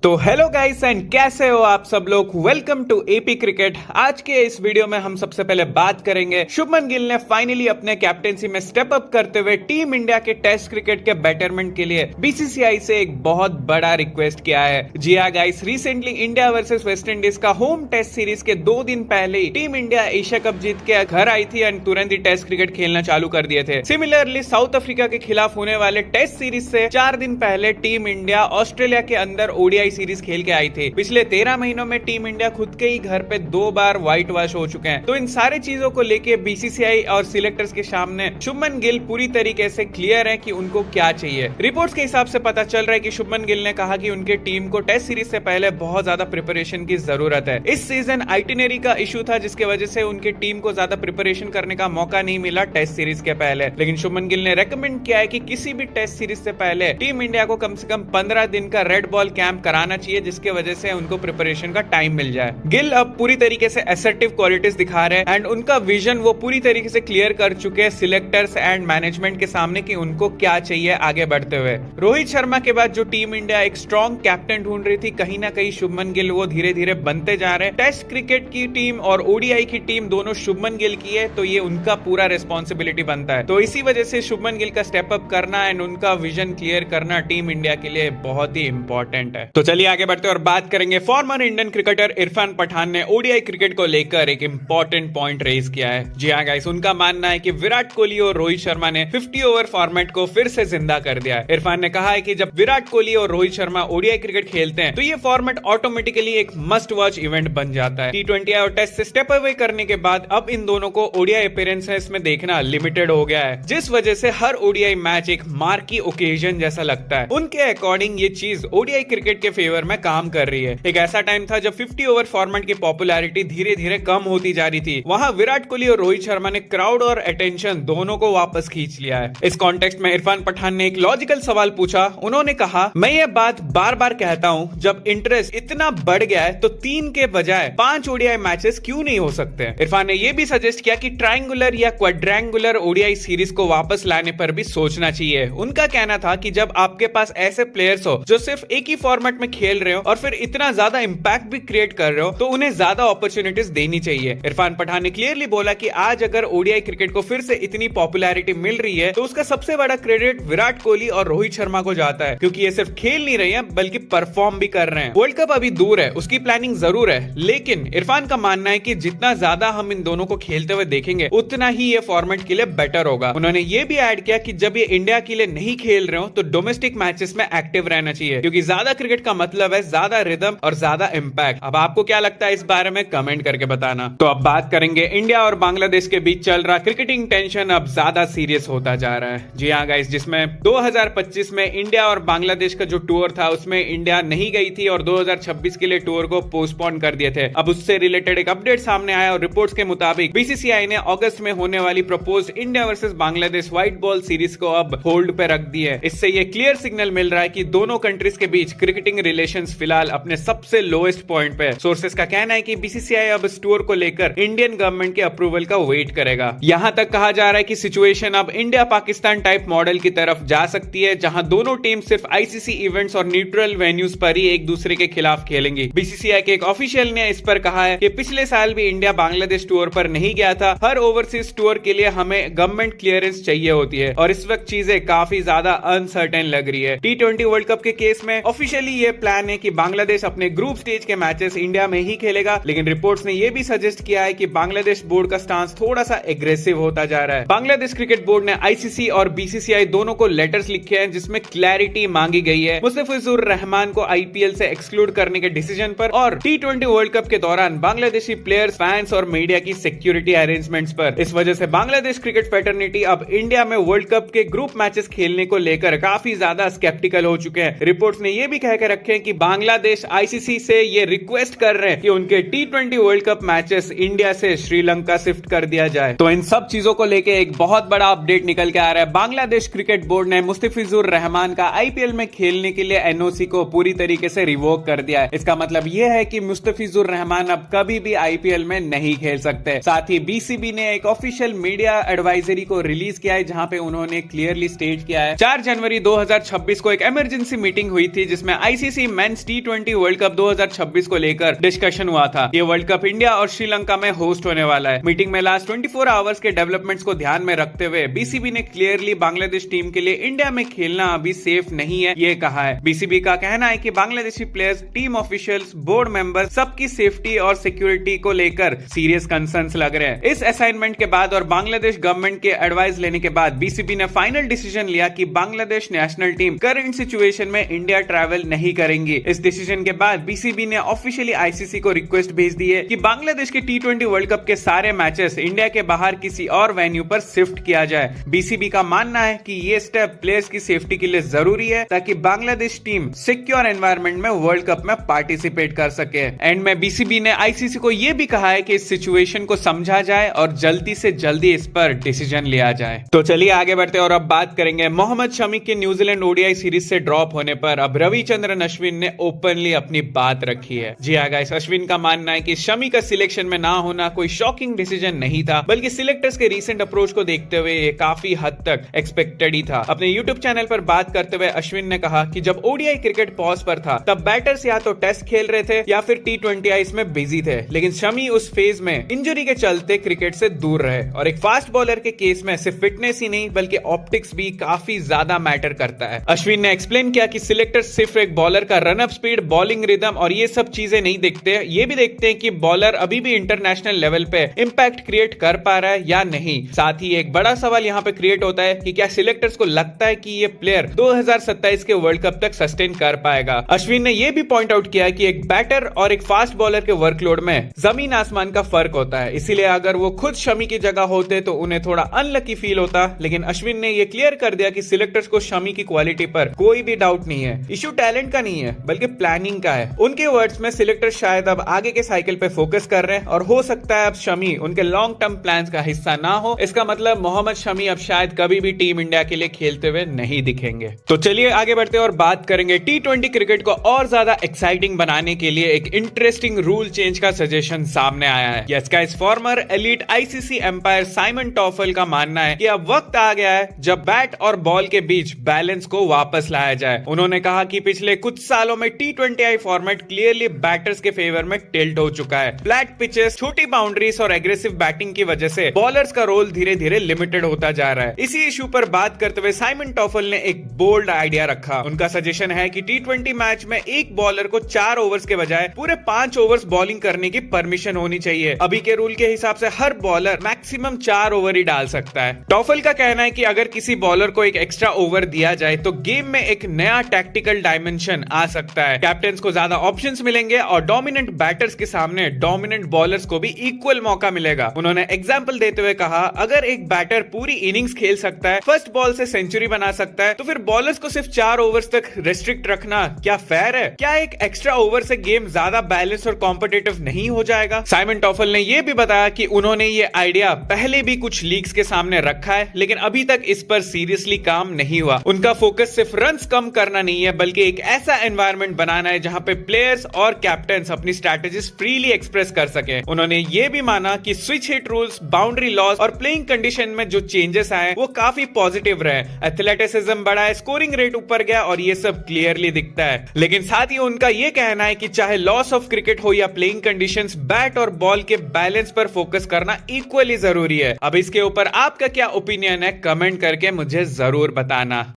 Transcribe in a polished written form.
तो hello guys and कैसे हो आप सब लोग। Welcome to AP cricket. आज के इस वीडियो में हम सबसे पहले बात करेंगे शुभमन गिल ने फाइनली अपने कैप्टेंसी में स्टेप अप करते हुए टीम इंडिया के टेस्ट क्रिकेट के बेटरमेंट के लिए बीसीसीआई से एक बहुत बड़ा रिक्वेस्ट किया है। जी हाँ guys, recently India versus West Indies का होम टेस्ट सीरीज के 2 दिन पहले ही टीम इंडिया एशिया कप जीत के घर आई थी एंड तुरंत ही टेस्ट क्रिकेट खेलना चालू कर दिए थे। सिमिलरली साउथ अफ्रीका के खिलाफ होने वाले टेस्ट सीरीज से 4 दिन पहले टीम इंडिया ऑस्ट्रेलिया के अंदर ओडीआई सीरीज खेल के आई थी। पिछले 13 महीनों में टीम इंडिया खुद के ही घर पे 2 बार व्हाइट वॉश हो चुके हैं। तो इन सारे चीजों को लेके बीसीसीआई और सिलेक्टर्स के सामने शुभमन गिल पूरी तरीके से क्लियर है कि उनको क्या चाहिए। रिपोर्ट्स के हिसाब से पता चल रहा है कि शुभमन गिल ने कहा कि उनके टीम को टेस्ट सीरीज से पहले बहुत ज्यादा प्रिपरेशन की जरूरत है। इस सीजन आइटिनरी का इशू था जिसकी वजह से उनकी टीम को ज्यादा प्रिपरेशन करने का मौका नहीं मिला टेस्ट सीरीज के पहले। लेकिन शुभमन गिल ने रेकमेंड किया है कि किसी भी टेस्ट सीरीज से पहले टीम इंडिया को कम से कम 15 दिन का रेड बॉल कैंप कराना चाहिए जिसके वजह से उनको प्रिपरेशन का टाइम मिल जाए। गिल अब पूरी तरीके से असर्टिव क्वालिटीज दिखा रहे हैं एंड उनका विजन वो पूरी तरीके से क्लियर कर चुके हैं सिलेक्टर्स एंड मैनेजमेंट के सामने कि उनको क्या चाहिए आगे बढ़ते हुए। रोहित शर्मा के बाद जो टीम इंडिया एक स्ट्रॉन्ग कैप्टन ढूंढ रही थी, कहीं ना कहीं शुभमन गिल वो धीरे धीरे बनते जा रहे हैं। टेस्ट क्रिकेट की टीम और ओडीआई की टीम दोनों शुभमन गिल की है, तो ये उनका पूरा रिस्पॉन्सिबिलिटी बनता है। तो इसी वजह से शुभमन गिल का स्टेप अप करना एंड उनका विजन क्लियर करना टीम इंडिया के लिए बहुत ही इंपॉर्टेंट है। तो चलिए आगे बढ़ते और बात करेंगे। Former Indian cricketer Irfan Pathan ने ओडीआई क्रिकेट को लेकर एक इंपॉर्टेंट पॉइंट रेज किया है। जी हाँ गाइस, उनका मानना है कि विराट कोहली और रोहित शर्मा ने 50 ओवर फॉर्मेट को फिर से जिंदा कर दिया है। इरफान ने कहा है कि जब विराट कोहली और रोहित शर्मा ओडीआई क्रिकेट खेलते हैं तो ये फॉर्मेट ऑटोमेटिकली एक मस्ट वॉच इवेंट बन जाता है। T20 और टेस्ट से स्टेप अवे करने के बाद अब इन दोनों को ओडीआई अपीयरेंसेस में देखना लिमिटेड हो गया है, जिस वजह से हर ओडीआई मैच एक मार्की ओकेजन जैसा लगता है। उनके अकॉर्डिंग ये चीज ओडीआई क्रिकेट के फेवर में काम कर रही है। एक ऐसा टाइम था जब 50 ओवर फॉर्मेट की पॉपुलैरिटी धीरे धीरे कम होती जा रही थी। वहां विराट कोहली और रोहित शर्मा ने क्राउड और अटेंशन दोनों को वापस खींच लिया है। इस कॉन्टेक्स्ट में इरफान पठान ने एक लॉजिकल सवाल पूछा। उन्होंने कहा, मैं ये बात बार बार कहता हूं, जब इंटरेस्ट इतना बढ़ गया है तो 3 के बजाय 5 ओडीआई मैचेस क्यों नहीं हो सकते। इरफान ने यह भी सजेस्ट किया कि ट्रायंगुलर या क्वाड्रेंगुलर ओडीआई सीरीज को वापस लाने पर भी सोचना चाहिए। उनका कहना था कि जब आपके पास ऐसे प्लेयर्स हो जो सिर्फ एक ही फॉर्मेट में खेल रहे हो और फिर इतना ज्यादा इंपैक्ट भी क्रिएट कर रहे हो तो उन्हें ज्यादा अपॉर्चुनिटीज देनी चाहिए। इरफान पठान ने क्लियरली बोला कि आज अगर ओडीआई क्रिकेट को फिर से इतनी पॉपुलैरिटी मिल रही है तो उसका सबसे बड़ा क्रेडिट विराट कोहली और रोहित शर्मा को जाता है, क्योंकि ये सिर्फ खेल नहीं रहे हैं बल्कि परफॉर्म भी कर रहे हैं। वर्ल्ड कप अभी दूर है, उसकी प्लानिंग जरूर है, लेकिन इरफान का मानना है कि जितना ज्यादा हम इन दोनों को खेलते हुए देखेंगे उतना ही ये फॉर्मेट के लिए बेटर होगा। उन्होंने ये भी ऐड किया कि जब ये इंडिया के लिए नहीं खेल रहे हो तो डोमेस्टिक मैचेस में एक्टिव रहना चाहिए, क्योंकि ज्यादा क्रिकेट का मतलब है ज्यादा रिदम और ज्यादा इंपैक्ट। अब आपको क्या लगता है इस बारे में कमेंट करके बताना। तो अब बात करेंगे इंडिया और बांग्लादेश के बीच चल रहा क्रिकेटिंग टेंशन अब ज्यादा सीरियस होता जा रहा है। जी हाँ गाइस, जिसमें 2025 में इंडिया और बांग्लादेश का जो टूर था उसमें इंडिया नहीं गई थी और 2026 के लिए टूर को पोस्टपोन कर दिए थे। अब उससे रिलेटेड एक अपडेट सामने आया और रिपोर्ट्स के मुताबिक बीसीसीआई ने अगस्त में होने वाली proposed India versus Bangladesh white ball series को अब होल्ड पे रख दी है। इससे ये क्लियर सिग्नल मिल रहा है कि दोनों कंट्रीज के बीच क्रिकेटिंग रिलेशंस फिलहाल अपने सबसे लोएस्ट पॉइंट पे। सोर्सेस का कहना है कि बीसीसीआई अब इस टूर को लेकर इंडियन गवर्नमेंट के अप्रूवल का वेट करेगा। यहां तक कहा जा रहा है कि सिचुएशन अब इंडिया पाकिस्तान टाइप मॉडल की तरफ जा सकती है, जहां दोनों टीम सिर्फ आईसीसी इवेंट्स और न्यूट्रल वेन्यूज पर ही एक दूसरे के खिलाफ खेलेंगी। बीसीसीआई के एक ऑफिशियल ने इस पर कहा है कि पिछले साल भी इंडिया बांग्लादेश टूर पर नहीं गया था। हर ओवरसीज टूर के लिए हमें गवर्नमेंट क्लियरेंस चाहिए होती है और इस वक्त चीजें काफी ज्यादा अनसर्टेन लग रही है। T20 वर्ल्ड कप के केस में ऑफिशियली ये प्लान है कि बांग्लादेश अपने ग्रुप स्टेज के मैचेस इंडिया में ही खेलेगा, लेकिन रिपोर्ट्स ने यह भी सजेस्ट किया है कि बांग्लादेश बोर्ड का स्टांस थोड़ा सा एग्रेसिव होता जा रहा है। बांग्लादेश क्रिकेट बोर्ड ने आईसीसी और बीसीसीआई दोनों को लेटर्स लिखे हैं जिसमें क्लैरिटी मांगी गई है मुस्तफिजुर रहमान को आईपीएल से एक्सक्लूड करने के डिसीजन पर और T20 वर्ल्ड कप के दौरान बांग्लादेशी प्लेयर्स, फैंस और मीडिया की सिक्योरिटी अरेंजमेंट्स पर। इस वजह से बांग्लादेश क्रिकेट फेटर्निटी अब इंडिया में वर्ल्ड कप के ग्रुप मैचेस खेलने को लेकर काफी ज्यादा स्केप्टिकल हो चुके हैं। रिपोर्ट्स ने यह भी कह के रखे हैं कि बांग्लादेश आईसीसी से ये रिक्वेस्ट कर रहे हैं कि उनके T20 world cup matches India से श्रीलंका शिफ्ट कर दिया जाए। तो इन सब चीजों को लेकर एक बहुत बड़ा अपडेट निकल के आ रहा है। बांग्लादेश क्रिकेट बोर्ड ने मुस्तफिजुर रहमान का आईपीएल में खेलने के लिए एनओसी को पूरी तरीके से रिवोक कर दिया है। इसका मतलब यह है कि मुस्तफिजुर रहमान अब कभी भी आईपीएल में नहीं खेल सकते। साथ ही बीसीबी ने एक ऑफिशियल मीडिया एडवाइजरी को रिलीज किया है जहां पे उन्होंने क्लियरली स्टेट किया है 4 जनवरी 2026 को एक इमरजेंसी मीटिंग हुई थी जिसमें आईसीसी आईसीसी मेंस टी20 वर्ल्ड कप 2026 को लेकर डिस्कशन हुआ था। ये वर्ल्ड कप इंडिया और श्रीलंका में होस्ट होने वाला है। मीटिंग में लास्ट 24 आवर्स के डेवलपमेंट्स को ध्यान में रखते हुए बीसीबी ने क्लियरली बांग्लादेश टीम के लिए इंडिया में खेलना अभी सेफ नहीं है ये कहा है। बीसीबी का कहना है कि Bangladeshi players, team officials, board member सबकी सेफ्टी और सिक्योरिटी को लेकर सीरियस कंसर्न्स लग रहे हैं। इस असाइनमेंट के बाद और बांग्लादेश गवर्नमेंट के एडवाइस लेने के बाद बीसीबी ने फाइनल डिसीजन लिया कि Bangladesh national team current situation में इंडिया ट्रैवल नहीं करेंगी। इस डिसीजन के बाद बीसीबी ने ऑफिशियली आईसीसी को रिक्वेस्ट भेज दी है कि बांग्लादेश के टी20 वर्ल्ड कप के सारे मैचेस इंडिया के बाहर किसी और वेन्यू पर शिफ्ट किया जाए। बीसीबी का मानना है कि ये स्टेप प्लेयर्स की सेफ्टी के लिए जरूरी है ताकि बांग्लादेश टीम सिक्योर एनवायरनमेंट में वर्ल्ड कप में पार्टिसिपेट कर सके। एंड में बीसीबी ने आईसीसी को यह भी कहा है कि इस सिचुएशन को समझा जाए और जल्दी से जल्दी इस पर डिसीजन लिया जाए। तो चलिए आगे बढ़ते हैं और अब बात करेंगे मोहम्मद शमी के न्यूजीलैंड ओडीआई सीरीज से ड्रॉप होने पर अब रविचंद्रन अश्विन ने ओपनली अपनी बात रखी है। जी हाँ गाइस, अश्विन का मानना है कि शमी का सिलेक्शन में ना होना कोई शॉकिंग डिसीजन नहीं था, बल्कि सिलेक्टर्स के रीसेंट अप्रोच को देखते हुए ये काफी हद तक एक्सपेक्टेड ही था। अपने यूट्यूब चैनल पर बात करते हुए अश्विन ने कहा कि जब ओडीआई क्रिकेट पॉज पर था तब बैटर्स या तो टेस्ट खेल रहे थे या फिर टी20 आईस में बिजी थे, लेकिन शमी उस फेज में इंजरी के चलते क्रिकेट से दूर रहे। और एक फास्ट बॉलर के केस में सिर्फ फिटनेस ही नहीं बल्कि ऑप्टिक्स भी काफी ज्यादा मैटर करता है। अश्विन ने एक्सप्लेन किया कि सिलेक्टर सिर्फ एक बॉलर का run up speed, bowling rhythm और ये सब चीजें नहीं देखते, ये भी देखते हैं कि बॉलर अभी भी इंटरनेशनल लेवल पे इंपैक्ट क्रिएट कर पा रहा है या नहीं। साथ ही एक बड़ा सवाल यहाँ पे क्रिएट होता है कि क्या सिलेक्टर्स को लगता है कि ये प्लेयर 2027 के वर्ल्ड कप तक सस्टेन कर पाएगा। अश्विन ने यह भी पॉइंट आउट किया कि एक बैटर और एक फास्ट बॉलर के वर्कलोड में जमीन आसमान का फर्क होता है, इसीलिए अगर वो खुद शमी की जगह होते तो उन्हें थोड़ा अनलकी फील होता। लेकिन अश्विन ने यह क्लियर कर दिया कि सिलेक्टर्स को शमी की क्वालिटी पर कोई भी डाउट नहीं है। इशू टैलेंट का नहीं है बल्कि प्लानिंग का है। उनके वर्ड्स में सिलेक्टर शायद अब आगे के साइकिल पे फोकस कर रहे हैं और हो सकता है अब शमी उनके लॉन्ग टर्म प्लान्स का हिस्सा ना हो। इसका मतलब मोहम्मद शमी अब शायद कभी भी टीम इंडिया के लिए खेलते हुए नहीं दिखेंगे। तो चलिए आगे बढ़ते हैं और बात करेंगे टी20 क्रिकेट को और ज्यादा एक्साइटिंग बनाने के लिए एक इंटरेस्टिंग रूल चेंज का सजेशन सामने आया है। Yes guys, former elite ICC umpire Simon Taufel का मानना है कि अब वक्त आ गया है जब बैट और बॉल के बीच बैलेंस को वापस लाया जाए। उन्होंने कहा कि पिछले कुछ सालों में टी20 आई फॉर्मेट क्लियरली बैटर्स के फेवर में टिल्ट हो चुका है। फ्लैट पिचेस, छोटी बाउंड्रीज और एग्रेसिव बैटिंग की वजह से बॉलर्स का रोल धीरे धीरे लिमिटेड होता जा रहा है। इसी इशू पर बात करते हुए साइमन टॉफल ने एक बोल्ड आइडिया रखा। उनका सजेशन है कि टी20 मैच में एक बॉलर को 4 ओवर्स के बजाय पूरे 5 ओवर्स बॉलिंग करने की परमिशन होनी चाहिए। अभी के रूल के हिसाब से हर बॉलर मैक्सिमम 4 ओवर ही डाल सकता है। टॉफल का कहना है कि अगर किसी बॉलर को एक एक्स्ट्रा ओवर दिया जाए तो गेम में एक नया टैक्टिकल डायमेंशन आ सकता है। कैप्टन्स को ज्यादा ऑप्शंस मिलेंगे और डोमिनेंट बैटर्स के सामने डोमिनेंट बॉलर्स को भी इक्वल मौका मिलेगा। उन्होंने एग्जांपल देते हुए कहा, अगर एक बैटर पूरी इनिंग्स खेल सकता है, फर्स्ट बॉल से सेंचुरी बना सकता है, तो फिर बॉलर्स को सिर्फ 4 ओवर्स तक रेस्ट्रिक्ट रखना क्या फेयर है? क्या एक एक्स्ट्रा ओवर से गेम ज्यादा बैलेंस और कॉम्पिटिटिव नहीं हो जाएगा? साइमन टॉफल ने यह भी बताया कि उन्होंने ये आइडिया पहले भी कुछ लीग्स के सामने रखा है, लेकिन अभी तक इस पर सीरियसली काम नहीं हुआ। उनका फोकस सिर्फ रन्स कम करना नहीं है बल्कि एक ऐसा एनवायरनमेंट बनाना है जहां पे प्लेयर्स और कैप्टन्स अपनी स्ट्रैटेजीज फ्रीली एक्सप्रेस कर सके। उन्होंने ये भी माना कि switch hit rules, boundary loss और प्लेइंग कंडीशन में जो चेंजेस आए वो काफी पॉजिटिव रहे। एथलेटिसिज्म बढ़ा है, स्कोरिंग रेट ऊपर गया और ये सब क्लियरली दिखता है। लेकिन साथ ही उनका ये कहना है कि चाहे लॉस ऑफ क्रिकेट हो या प्लेइंग कंडीशंस, बैट और बॉल के बैलेंस पर फोकस करना इक्वली जरूरी है। अब इसके ऊपर आपका क्या ओपिनियन है, कमेंट करके मुझे जरूर बताना।